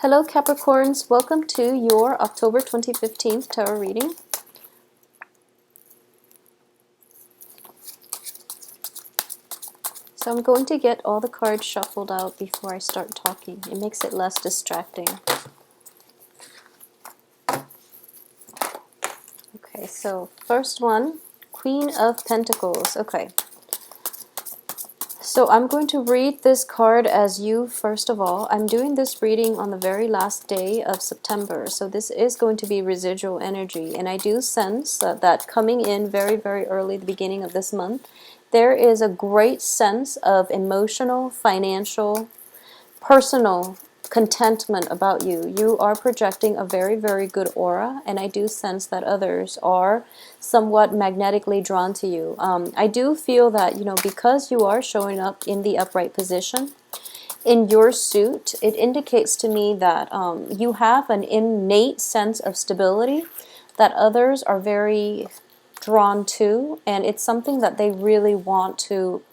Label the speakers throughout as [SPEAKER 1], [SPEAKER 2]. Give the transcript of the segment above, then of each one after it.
[SPEAKER 1] Hello Capricorns, welcome to your October 2015 tarot reading. So I'm going to get all the cards shuffled out before I start talking. It makes it less distracting. Okay, so first one, Queen of Pentacles. Okay. So I'm going to read this card as you first of all. I'm doing this reading on the very last day of September. So this is going to be residual energy. And I do sense that coming in very, very early, the beginning of this month, there is a great sense of emotional, financial, personal contentment about you. You are projecting a very, very good aura, and I do sense that others are somewhat magnetically drawn to you. I do feel that, because you are showing up in the upright position, in your suit, it indicates to me that you have an innate sense of stability that others are very drawn to, and it's something that they really want to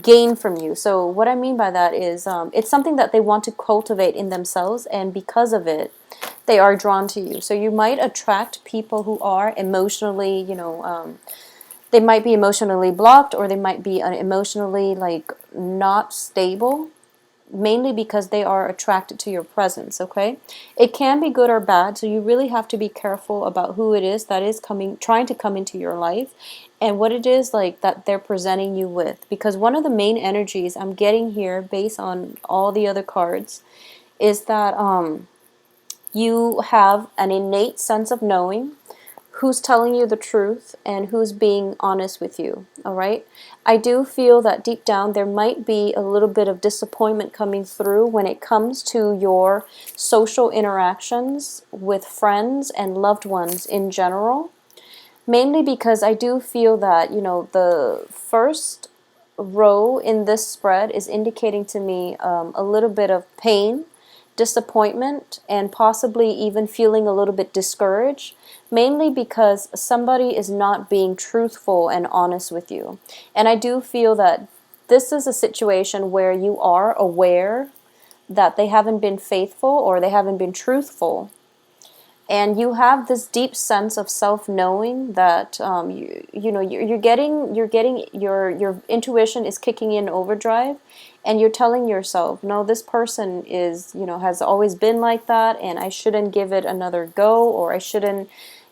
[SPEAKER 1] gain from you. So what I mean by that is it's something that they want to cultivate in themselves, and because of it they are drawn to you. So you might attract people who are emotionally, they might be emotionally blocked, or they might be emotionally not stable, mainly because they are attracted to your presence. Okay, it can be good or bad, so you really have to be careful about who it is that is trying to come into your life, and what it is that they're presenting you with. Because one of the main energies I'm getting here, based on all the other cards, is that you have an innate sense of knowing who's telling you the truth and who's being honest with you. All right, I do feel that deep down there might be a little bit of disappointment coming through when it comes to your social interactions with friends and loved ones in general, mainly because I do feel that the first row in this spread is indicating to me a little bit of pain, disappointment, and possibly even feeling a little bit discouraged, mainly because somebody is not being truthful and honest with you. And I do feel that this is a situation where you are aware that they haven't been faithful or they haven't been truthful, and you have this deep sense of self-knowing that you're getting your intuition is kicking in overdrive, and you're telling yourself, no, this person is has always been like that, and I shouldn't give it another go, or I shouldn't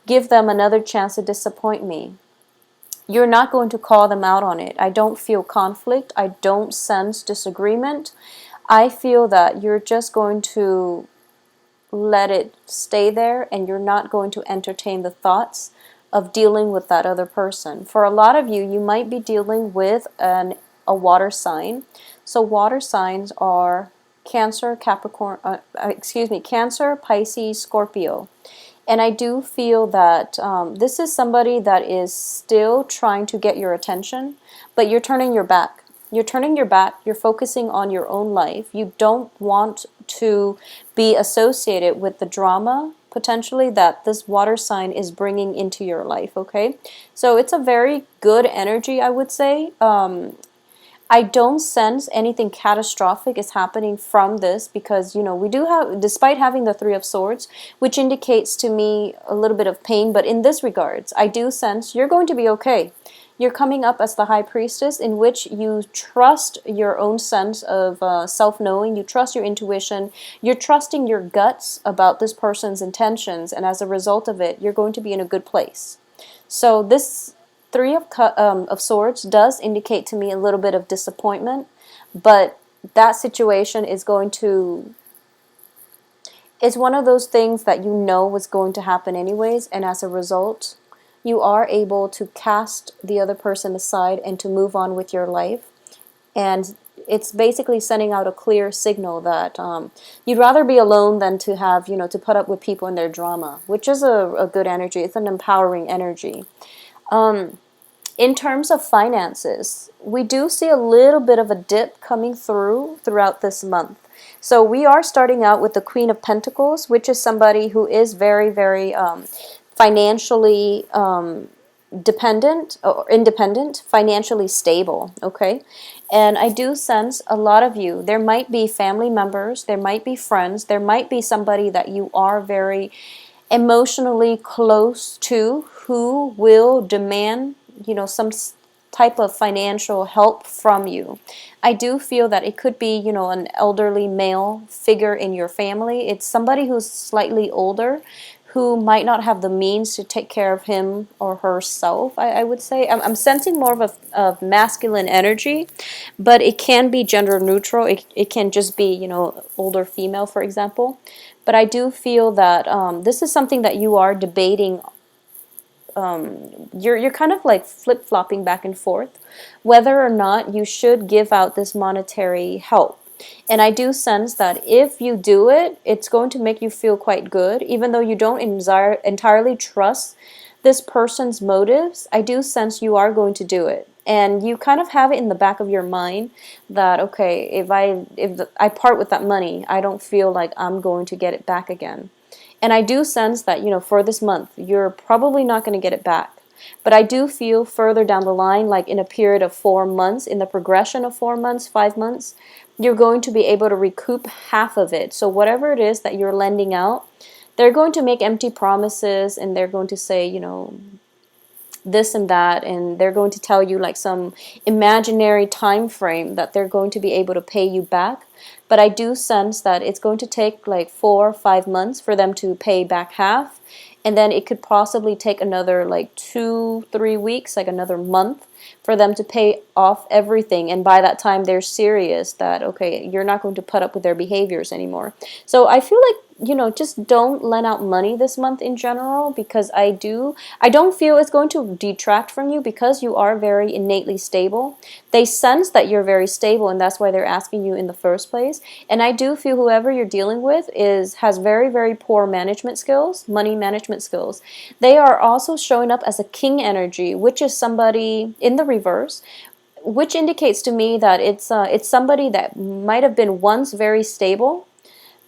[SPEAKER 1] give them another chance to disappoint me. You're not going to call them out on it. I don't feel conflict. I don't sense disagreement. I feel that you're just going to let it stay there, and you're not going to entertain the thoughts of dealing with that other person. For a lot of you, you might be dealing with a water sign. So water signs are Cancer, Capricorn, Cancer, Pisces, Scorpio. And I do feel that this is somebody that is still trying to get your attention, but you're turning your back. You're turning your back, you're focusing on your own life. You don't want to be associated with the drama, potentially, that this water sign is bringing into your life, okay? So it's a very good energy, I would say. I don't sense anything catastrophic is happening from this, because, we do have, despite having the Three of Swords, which indicates to me a little bit of pain, but in this regards, I do sense you're going to be okay. You're coming up as the High Priestess, in which you trust your own sense of self-knowing, you trust your intuition, you're trusting your guts about this person's intentions, and as a result of it, you're going to be in a good place. So this Three of Swords does indicate to me a little bit of disappointment, but that situation is going to... it's one of those things that was going to happen anyways, and as a result, you are able to cast the other person aside and to move on with your life. And it's basically sending out a clear signal that you'd rather be alone than to have, to put up with people and their drama, which is a good energy. It's an empowering energy. In terms of finances, we do see a little bit of a dip coming throughout this month. So we are starting out with the Queen of Pentacles, which is somebody who is very, very financially dependent or independent, financially stable, okay? And I do sense a lot of you, there might be family members, there might be friends, there might be somebody that you are very emotionally close to who will demand, some type of financial help from you. I do feel that it could be, an elderly male figure in your family. It's somebody who's slightly older who might not have the means to take care of him or herself, I would say. I'm sensing more of masculine energy, but it can be gender neutral. It can just be, older female, for example. But I do feel that this is something that you are debating. You're kind of like flip-flopping back and forth whether or not you should give out this monetary help. And I do sense that if you do it, it's going to make you feel quite good, even though you don't entirely trust this person's motives. I do sense you are going to do it, and you kind of have it in the back of your mind that, okay, if I part with that money, I don't feel like I'm going to get it back again. And I do sense that, for this month, you're probably not going to get it back. But I do feel further down the line, like in a period of 4 months, in the progression of 4 months, 5 months, you're going to be able to recoup half of it. So whatever it is that you're lending out, they're going to make empty promises, and they're going to say, this and that, and they're going to tell you like some imaginary time frame that they're going to be able to pay you back. But I do sense that it's going to take like 4 or 5 months for them to pay back half, and then it could possibly take another like 2-3 weeks, like another month, for them to pay off everything. And by that time they're serious that, okay, you're not going to put up with their behaviors anymore. So I feel like, just don't lend out money this month in general, because I don't feel it's going to detract from you, because you are very innately stable. They sense that you're very stable, and that's why they're asking you in the first place. And I do feel whoever you're dealing with has very, very poor management skills, money management skills. They are also showing up as a king energy, which is somebody in the reverse, which indicates to me that it's somebody that might have been once very stable,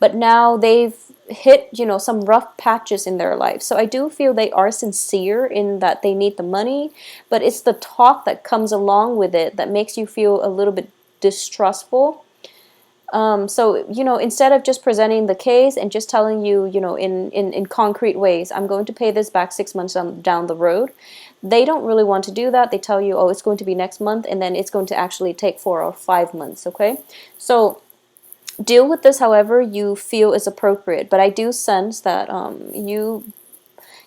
[SPEAKER 1] but now they've hit, some rough patches in their life. So I do feel they are sincere in that they need the money, but it's the talk that comes along with it that makes you feel a little bit distrustful. So, instead of just presenting the case and just telling you, in concrete ways, I'm going to pay this back 6 months down the road, they don't really want to do that. They tell you, oh, it's going to be next month, and then it's going to actually take 4 or 5 months, okay? So deal with this however you feel is appropriate. But I do sense that you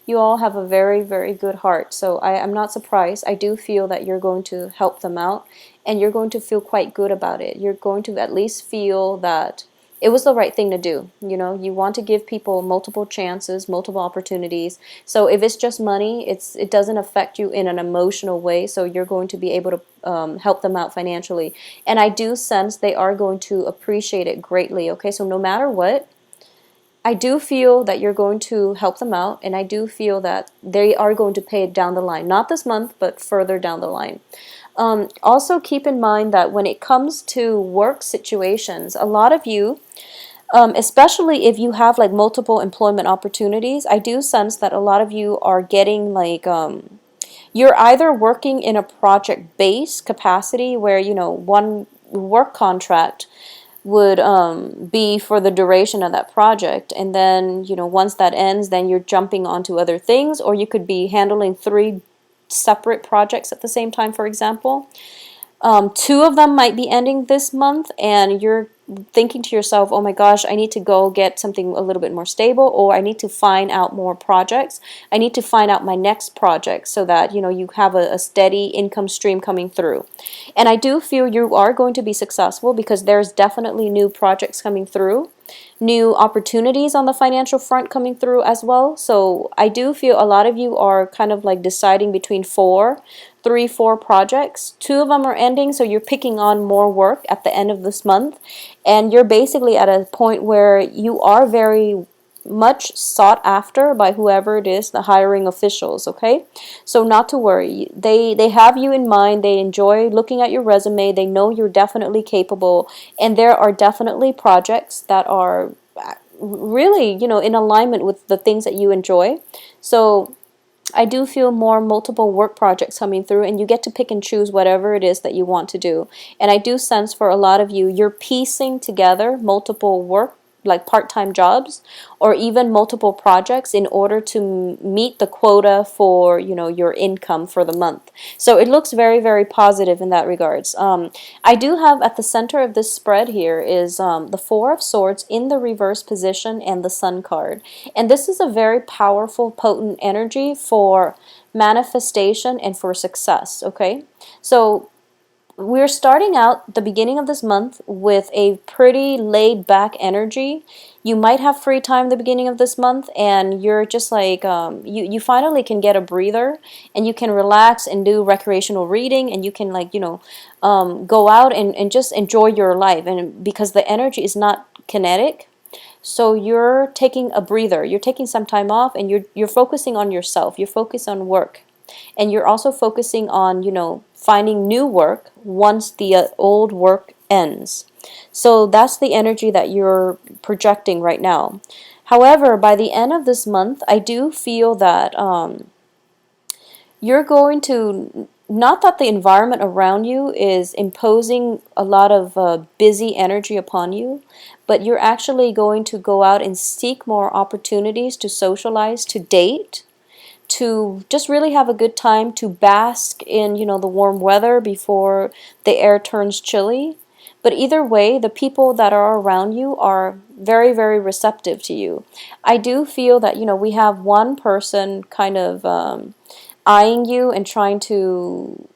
[SPEAKER 1] all have a very, very good heart. So I'm not surprised. I do feel that you're going to help them out, and you're going to feel quite good about it. You're going to at least feel that it was the right thing to do. You want to give people multiple chances, multiple opportunities. So if it's just money, it doesn't affect you in an emotional way. So you're going to be able to help them out financially. And I do sense they are going to appreciate it greatly. Okay, so no matter what, I do feel that you're going to help them out, and I do feel that they are going to pay it down the line. Not this month, but further down the line. Also keep in mind that when it comes to work situations, a lot of you, especially if you have like multiple employment opportunities, I do sense that a lot of you are getting like, you're either working in a project-based capacity where, one work contract would be for the duration of that project, and then once that ends, then you're jumping onto other things, or you could be handling 3 separate projects at the same time, for example. 2 of them might be ending this month, and you're thinking to yourself, oh my gosh, I need to go get something a little bit more stable, or I need to find out more projects. I need to find out my next project so that you have a steady income stream coming through. And I do feel you are going to be successful, because there's definitely new projects coming through, new opportunities on the financial front coming through as well. So I do feel a lot of you are kind of like deciding between 3-4 projects. 2 of them are ending, so you're picking on more work at the end of this month, and you're basically at a point where you are very much sought after by whoever it is, the hiring officials, okay? So not to worry. They have you in mind. They enjoy looking at your resume. They know you're definitely capable, and there are definitely projects that are really, in alignment with the things that you enjoy. So I do feel more multiple work projects coming through, and you get to pick and choose whatever it is that you want to do. And I do sense for a lot of you, you're piecing together multiple work, like part-time jobs, or even multiple projects in order to meet the quota for, your income for the month. So it looks very, very positive in that regards. I do have at the center of this spread here is the Four of Swords in the reverse position and the Sun card. And this is a very powerful, potent energy for manifestation and for success, okay? So we're starting out the beginning of this month with a pretty laid back energy. You might have free time the beginning of this month, and you're just like, you finally can get a breather, and you can relax and do recreational reading, and you can, like, go out and just enjoy your life. And because the energy is not kinetic, so you're taking a breather, you're taking some time off, and you're focusing on yourself, you're focused on work. And you're also focusing on, finding new work once the old work ends. So that's the energy that you're projecting right now. However, by the end of this month, I do feel that you're going to, not that the environment around you is imposing a lot of busy energy upon you, but you're actually going to go out and seek more opportunities to socialize, to date, to just really have a good time, to bask in, the warm weather before the air turns chilly. But either way, the people that are around you are very, very receptive to you. I do feel that, we have one person kind of eyeing you and trying to,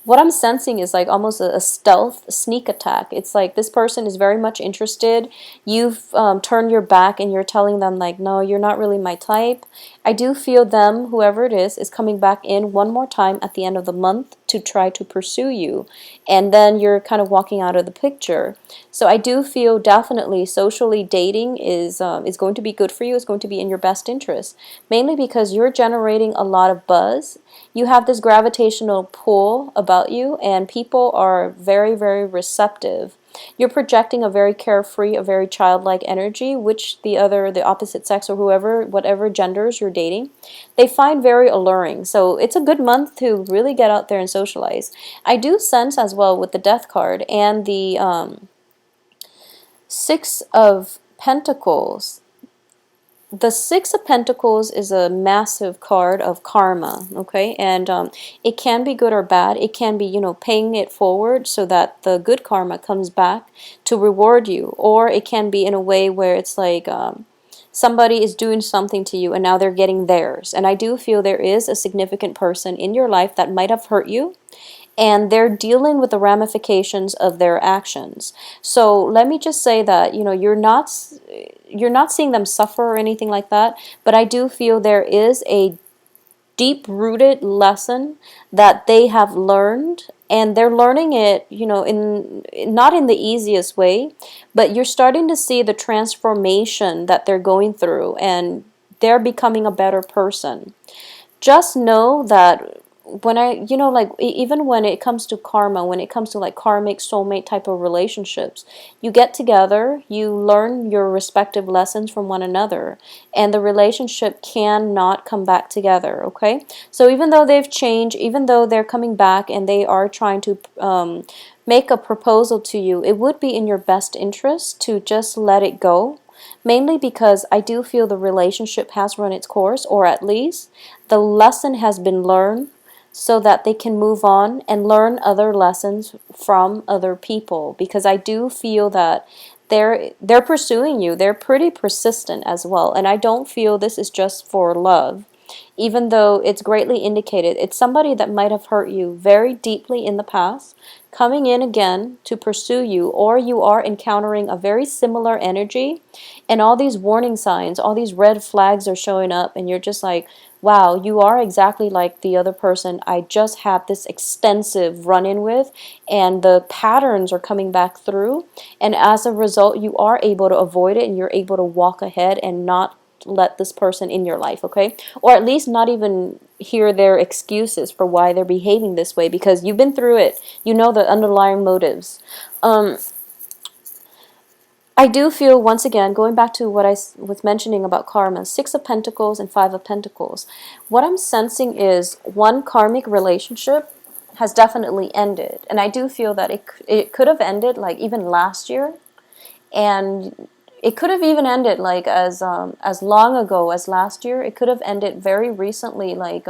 [SPEAKER 1] what I'm sensing is like almost a stealth sneak attack. It's like this person is very much interested. You've turned your back and you're telling them, like, no, you're not really my type. I do feel them, whoever it is coming back in one more time at the end of the month to try to pursue you. And then you're kind of walking out of the picture. So I do feel definitely socially dating is going to be good for you. It's going to be in your best interest. Mainly because you're generating a lot of buzz. You have this gravitational pull about you, and people are very, very receptive. You're projecting a very carefree, a very childlike energy, which the opposite sex or whoever, whatever genders you're dating, they find very alluring. So it's a good month to really get out there and socialize. I do sense as well with the Death card and the Six of Pentacles. The Six of Pentacles is a massive card of karma, okay? And it can be good or bad. It can be, paying it forward so that the good karma comes back to reward you. Or it can be in a way where it's like somebody is doing something to you and now they're getting theirs. And I do feel there is a significant person in your life that might have hurt you, and they're dealing with the ramifications of their actions. So let me just say that, you're not seeing them suffer or anything like that, but I do feel there is a deep-rooted lesson that they have learned, and they're learning it, in not in the easiest way, but you're starting to see the transformation that they're going through, and they're becoming a better person. Just know that when even when it comes to karma, when it comes to like karmic soulmate type of relationships, you get together, you learn your respective lessons from one another, and the relationship cannot come back together, okay? So even though they've changed, even though they're coming back and they are trying to make a proposal to you, it would be in your best interest to just let it go. Mainly because I do feel the relationship has run its course, or at least the lesson has been learned, so that they can move on and learn other lessons from other people. Because I do feel that they're pursuing you. They're pretty persistent as well. And I don't feel this is just for love. Even though it's greatly indicated, it's somebody that might have hurt you very deeply in the past, coming in again to pursue you, or you are encountering a very similar energy, and all these warning signs, all these red flags are showing up, and you're just like, wow, you are exactly like the other person I just had this extensive run-in with, and the patterns are coming back through, and as a result, you are able to avoid it, and you're able to walk ahead and not let this person in your life, okay? Or at least not even hear their excuses for why they're behaving this way, because you've been through it. You know the underlying motives. I I do feel, once again, going back to what I was mentioning about karma, Six of Pentacles and Five of Pentacles, what I'm sensing is one karmic relationship has definitely ended. And I do feel that it could have ended like even last year, and it could have even ended like as long ago as last year. It could have ended very recently, like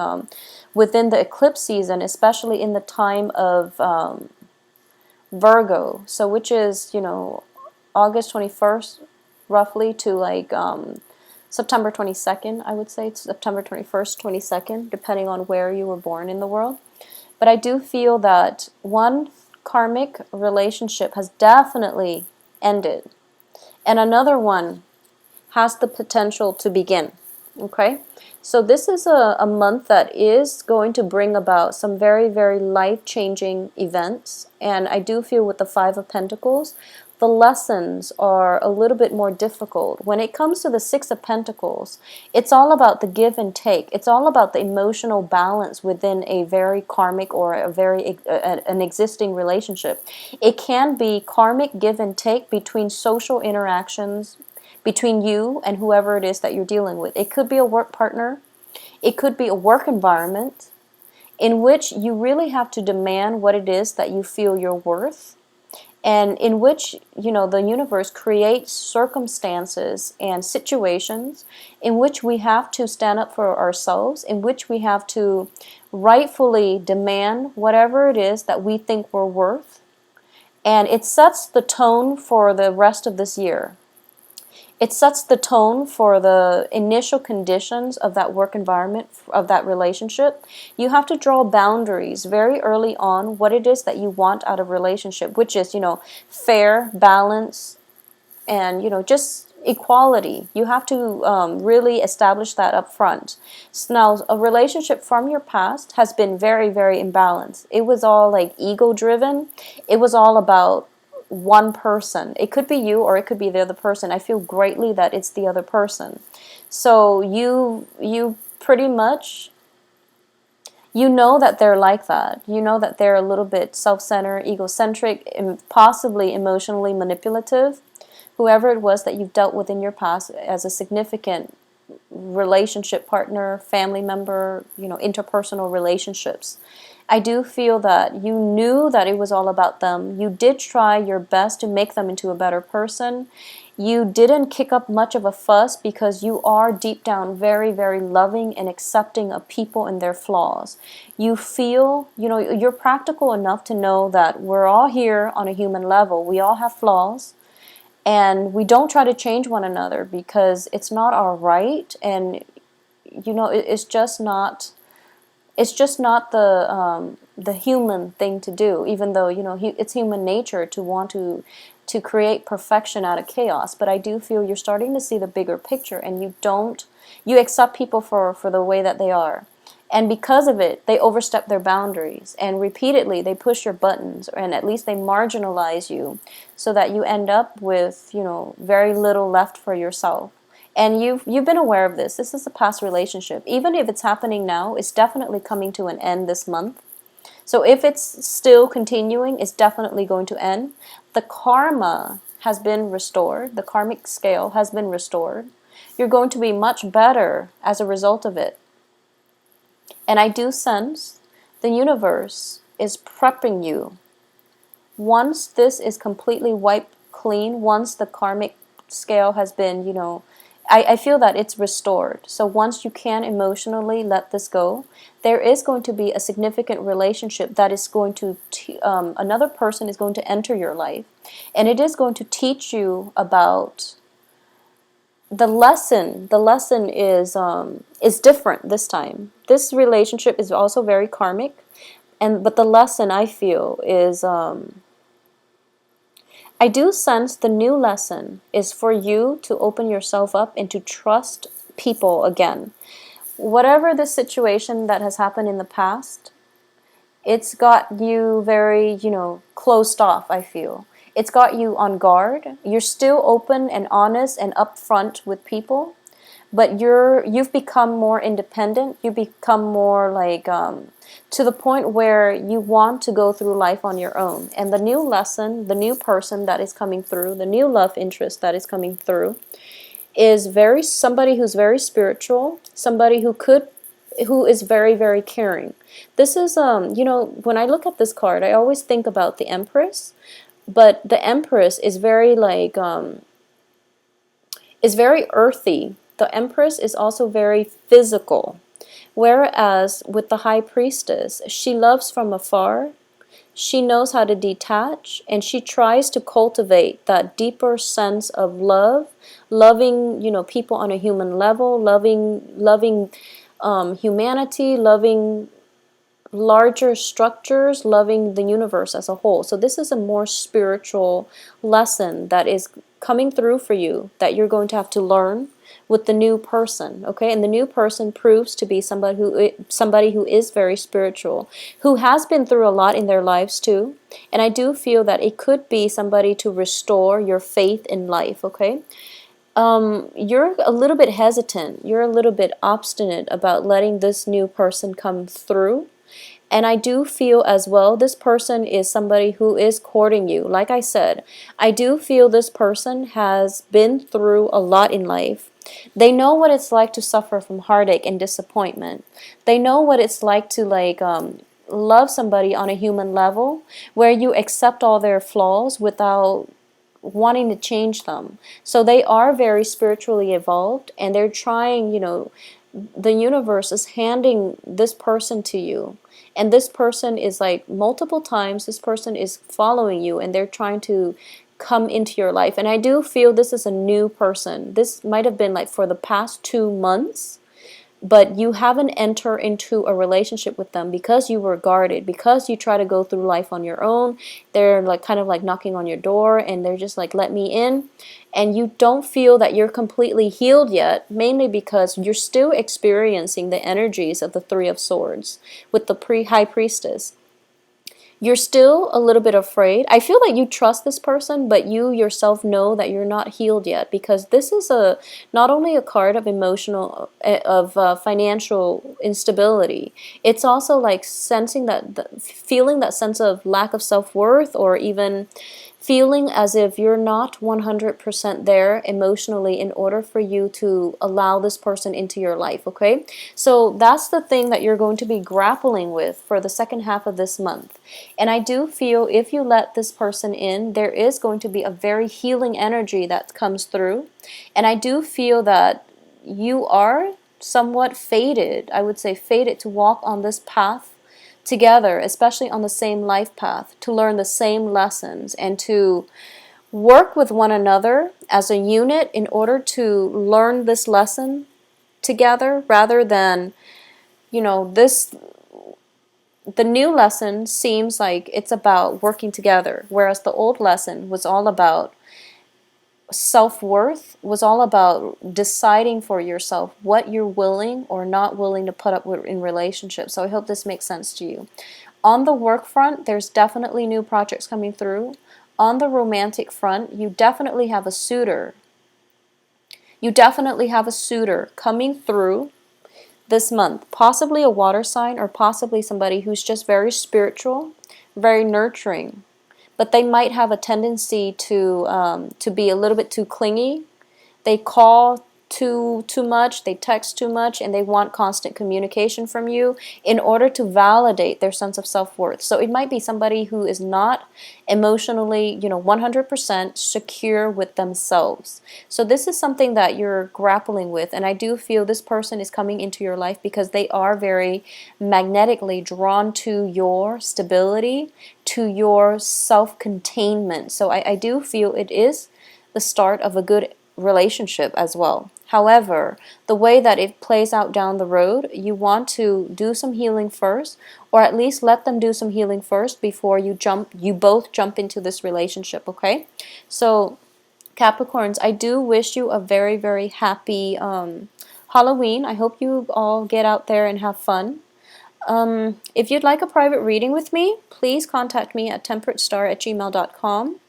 [SPEAKER 1] within the eclipse season, especially in the time of Virgo. So which is, August 21st, roughly, to like September 22nd, I would say. It's September 21st, 22nd, depending on where you were born in the world. But I do feel that one karmic relationship has definitely ended, and another one has the potential to begin. Okay? So this is a month that is going to bring about some very, very life-changing events. And I do feel with the Five of Pentacles, the lessons are a little bit more difficult. When it comes to the Six of Pentacles, it's all about the give and take. It's all about the emotional balance within a very karmic or an existing relationship. It can be karmic give and take between social interactions, between you and whoever it is that you're dealing with. It could be a work partner. It could be a work environment in which you really have to demand what it is that you feel you're worth, and in which, the universe creates circumstances and situations in which we have to stand up for ourselves, in which we have to rightfully demand whatever it is that we think we're worth. And it sets the tone for the rest of this year. It sets the tone for the initial conditions of that work environment, of that relationship. You have to draw boundaries very early on, what it is that you want out of a relationship, which is, fair, balance, and, just equality. You have to really establish that up front. So now, a relationship from your past has been very, very imbalanced. It was all like ego-driven. It was all about one person. It could be you or it could be the other person. I feel greatly that it's the other person. So you pretty much, that they're like that. You know that they're a little bit self-centered, egocentric, and possibly emotionally manipulative. Whoever it was that you've dealt with in your past as a significant relationship partner, family member, interpersonal relationships. I do feel that you knew that it was all about them. You did try your best to make them into a better person. You didn't kick up much of a fuss because you are deep down very, very loving and accepting of people and their flaws. You feel, you're practical enough to know that we're all here on a human level. We all have flaws. And we don't try to change one another because it's not our right, and it's just not the human thing to do. Even though it's human nature to want to create perfection out of chaos. But I do feel you're starting to see the bigger picture, and you accept people for the way that they are. And because of it, they overstep their boundaries, and repeatedly they push your buttons, and at least they marginalize you, so that you end up with, very little left for yourself. And you've been aware of this. This is a past relationship. Even if it's happening now, it's definitely coming to an end this month. So if it's still continuing, it's definitely going to end. The karma has been restored. The karmic scale has been restored. You're going to be much better as a result of it. And I do sense the universe is prepping you. Once this is completely wiped clean, once the karmic scale has been, I feel that it's restored. So once you can emotionally let this go, there is going to be a significant relationship that is going to, another person is going to enter your life. And it is going to teach you about the lesson. The lesson is different this time. This relationship is also very karmic, but the lesson I feel is I do sense the new lesson is for you to open yourself up and to trust people again. Whatever the situation that has happened in the past, it's got you very, closed off, I feel. It's got you on guard. You're still open and honest and upfront with people, but you've become more independent. You become more like to the point where you want to go through life on your own. And the new lesson, the new person that is coming through, the new love interest that is coming through is somebody who's very spiritual, somebody who is very, very caring. This is when I look at this card, I always think about the Empress, but the Empress is very like is very earthy. The Empress is also very physical. Whereas with the High Priestess, she loves from afar. She knows how to detach, and she tries to cultivate that deeper sense of love, loving, people on a human level, loving humanity, loving larger structures, loving the universe as a whole. So this is a more spiritual lesson that is coming through for you that you're going to have to learn with the new person, okay? And the new person proves to be somebody who is very spiritual, who has been through a lot in their lives too. And I do feel that it could be somebody to restore your faith in life, okay? You're a little bit hesitant. You're a little bit obstinate about letting this new person come through. And I do feel as well this person is somebody who is courting you. Like I said, I do feel this person has been through a lot in life. They know what it's like to suffer from heartache and disappointment. They know what it's like to love somebody on a human level where you accept all their flaws without wanting to change them. So they are very spiritually evolved, and they're trying, the universe is handing this person to you. And this person is like multiple times, this person is following you, and they're trying to come into your life. And I do feel this is a new person. This might have been like for the past 2 months, but you haven't entered into a relationship with them because you were guarded, because you try to go through life on your own. They're like kind of like knocking on your door, and they're just like, let me in. And you don't feel that you're completely healed yet, mainly because you're still experiencing the energies of the Three of Swords with the High Priestess. You're still a little bit afraid. I feel like you trust this person, but you yourself know that you're not healed yet, because this is not only a card of financial instability. It's also like sensing feeling that sense of lack of self-worth, or even feeling as if you're not 100% there emotionally in order for you to allow this person into your life, okay? So that's the thing that you're going to be grappling with for the second half of this month. And I do feel if you let this person in, there is going to be a very healing energy that comes through. And I do feel that you are somewhat fated, I would say fated to walk on this path together, especially on the same life path, to learn the same lessons and to work with one another as a unit in order to learn this lesson together, rather than, the new lesson seems like it's about working together, whereas the old lesson was all about self-worth, was all about deciding for yourself what you're willing or not willing to put up with in relationships. So I hope this makes sense to you. On the work front, there's definitely new projects coming through. On the romantic front, you definitely have a suitor. You definitely have a suitor coming through this month. Possibly a water sign, or possibly somebody who's just very spiritual, very nurturing. But they might have a tendency to be a little bit too clingy. They call too much, they text too much, and they want constant communication from you in order to validate their sense of self-worth. So it might be somebody who is not emotionally, 100% secure with themselves. So this is something that you're grappling with, and I do feel this person is coming into your life because they are very magnetically drawn to your stability, to your self-containment. So I do feel it is the start of a good relationship as well. However, the way that it plays out down the road, you want to do some healing first, or at least let them do some healing first before you both jump into this relationship, okay? So Capricorns, I do wish you a very, very happy Halloween. I hope you all get out there and have fun. If you'd like a private reading with me, please contact me at temperatestar@gmail.com.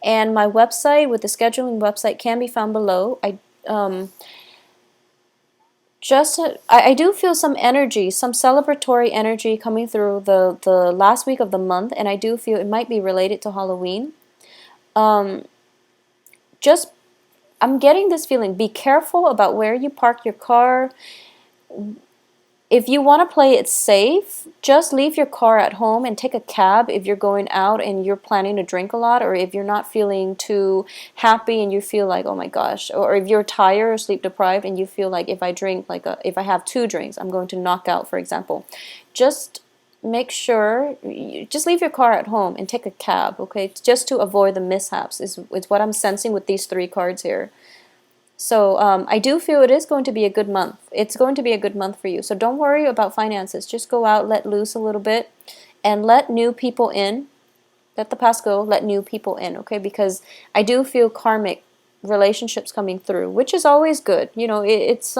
[SPEAKER 1] And my website with the scheduling website can be found below. just I do feel some energy, some celebratory energy coming through the last week of the month, and I do feel it might be related to Halloween. Um, just I'm getting this feeling. Be careful about where you park your car. If you want to play it safe, just leave your car at home and take a cab if you're going out and you're planning to drink a lot, or if you're not feeling too happy and you feel like, oh my gosh, or if you're tired or sleep deprived and you feel like if I drink if I have 2 drinks, I'm going to knock out, for example. Just make sure just leave your car at home and take a cab, okay? Just to avoid the mishaps is what I'm sensing with these 3 cards here. So I do feel it is going to be a good month. It's going to be a good month for you. So don't worry about finances. Just go out, let loose a little bit, and let new people in. Let the past go, let new people in, okay? Because I do feel karmic relationships coming through, which is always good. You know, it's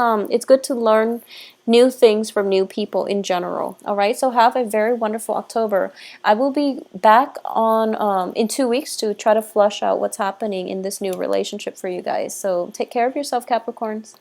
[SPEAKER 1] good to learn new things from new people in general. All right, so have a very wonderful October. I will be back on in 2 weeks to try to flush out what's happening in this new relationship for you guys. So take care of yourself, Capricorns.